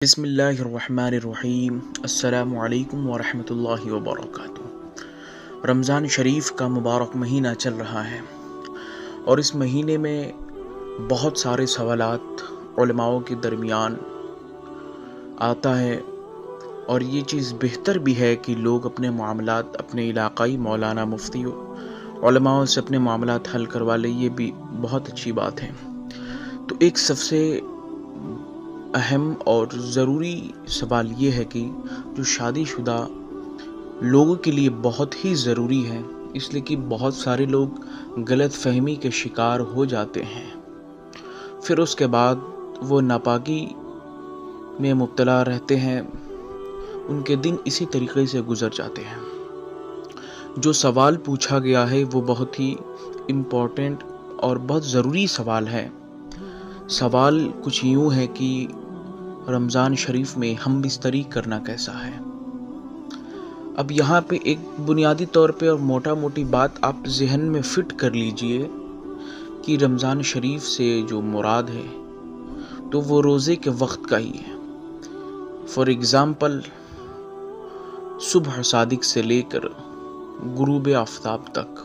بسم اللہ الرحمن الرحیم۔ السلام علیکم ورحمۃ اللہ وبرکاتہ۔ رمضان شریف کا مبارک مہینہ چل رہا ہے اور اس مہینے میں بہت سارے سوالات علماء کے درمیان آتا ہے، اور یہ چیز بہتر بھی ہے کہ لوگ اپنے معاملات اپنے علاقائی مولانا مفتی علماء سے اپنے معاملات حل کروا لیں۔ یہ بھی بہت اچھی بات ہے۔ تو ایک سب سے اہم اور ضروری سوال یہ ہے کہ جو شادی شدہ لوگوں کے لیے بہت ہی ضروری ہے، اس لیے کہ بہت سارے لوگ غلط فہمی کے شکار ہو جاتے ہیں، پھر اس کے بعد وہ ناپاکی میں مبتلا رہتے ہیں، ان کے دن اسی طریقے سے گزر جاتے ہیں۔ جو سوال پوچھا گیا ہے وہ بہت ہی امپورٹنٹ اور بہت ضروری سوال ہے۔ سوال کچھ یوں ہے کہ رمضان شریف میں ہم بستری کرنا کیسا ہے؟ اب یہاں پہ ایک بنیادی طور پہ اور موٹا موٹی بات آپ ذہن میں فٹ کر لیجئے کہ رمضان شریف سے جو مراد ہے تو وہ روزے کے وقت کا ہی ہے۔ فار ایگزامپل، صبح صادق سے لے کر غروب آفتاب تک،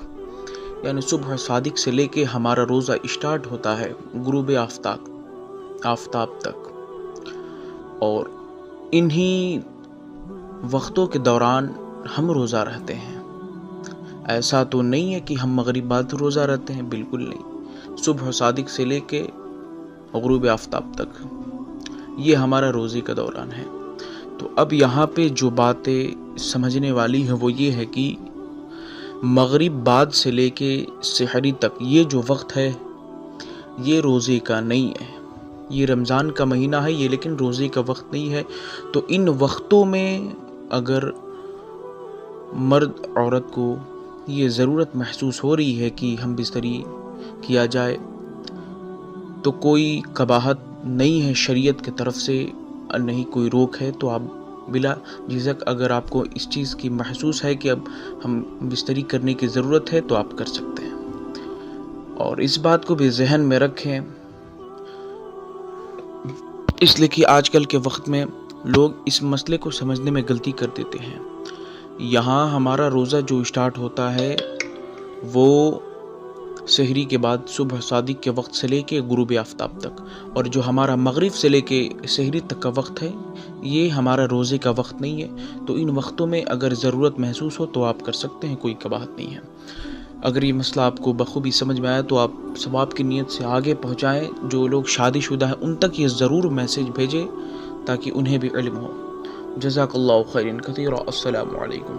یعنی صبح صادق سے لے کے ہمارا روزہ اسٹارٹ ہوتا ہے غروب آفتاب تک، اور انہی وقتوں کے دوران ہم روزہ رہتے ہیں۔ ایسا تو نہیں ہے کہ ہم مغرب بعد روزہ رہتے ہیں، بالکل نہیں۔ صبح صادق سے لے کے غروب آفتاب تک یہ ہمارا روزے کا دوران ہے۔ تو اب یہاں پہ جو باتیں سمجھنے والی ہیں وہ یہ ہے کہ مغرب بعد سے لے کے سحری تک یہ جو وقت ہے یہ روزے کا نہیں ہے۔ یہ رمضان کا مہینہ ہے یہ، لیکن روزے کا وقت نہیں ہے۔ تو ان وقتوں میں اگر مرد عورت کو یہ ضرورت محسوس ہو رہی ہے کہ ہم بستری کیا جائے تو کوئی قباحت نہیں ہے شریعت کی طرف سے، نہیں کوئی روک ہے، تو آپ بلا جھجک اگر آپ کو اس چیز کی محسوس ہے کہ اب ہم بستری کرنے کی ضرورت ہے تو آپ کر سکتے ہیں۔ اور اس بات کو بھی ذہن میں رکھیں، اس لیے کہ آج کل کے وقت میں لوگ اس مسئلے کو سمجھنے میں غلطی کر دیتے ہیں۔ یہاں ہمارا روزہ جو اسٹارٹ ہوتا ہے وہ سحری کے بعد صبح صادق کے وقت سے لے کے غروب آفتاب تک، اور جو ہمارا مغرب سے لے کے سحری تک کا وقت ہے یہ ہمارا روزے کا وقت نہیں ہے۔ تو ان وقتوں میں اگر ضرورت محسوس ہو تو آپ کر سکتے ہیں، کوئی قباحت نہیں ہے۔ اگر یہ مسئلہ آپ کو بخوبی سمجھ میں آیا تو آپ ثواب کی نیت سے آگے پہنچائیں۔ جو لوگ شادی شدہ ہیں ان تک یہ ضرور میسج بھیجیں تاکہ انہیں بھی علم ہو۔ جزاک اللہ خیرا کثیرا۔ السلام علیکم۔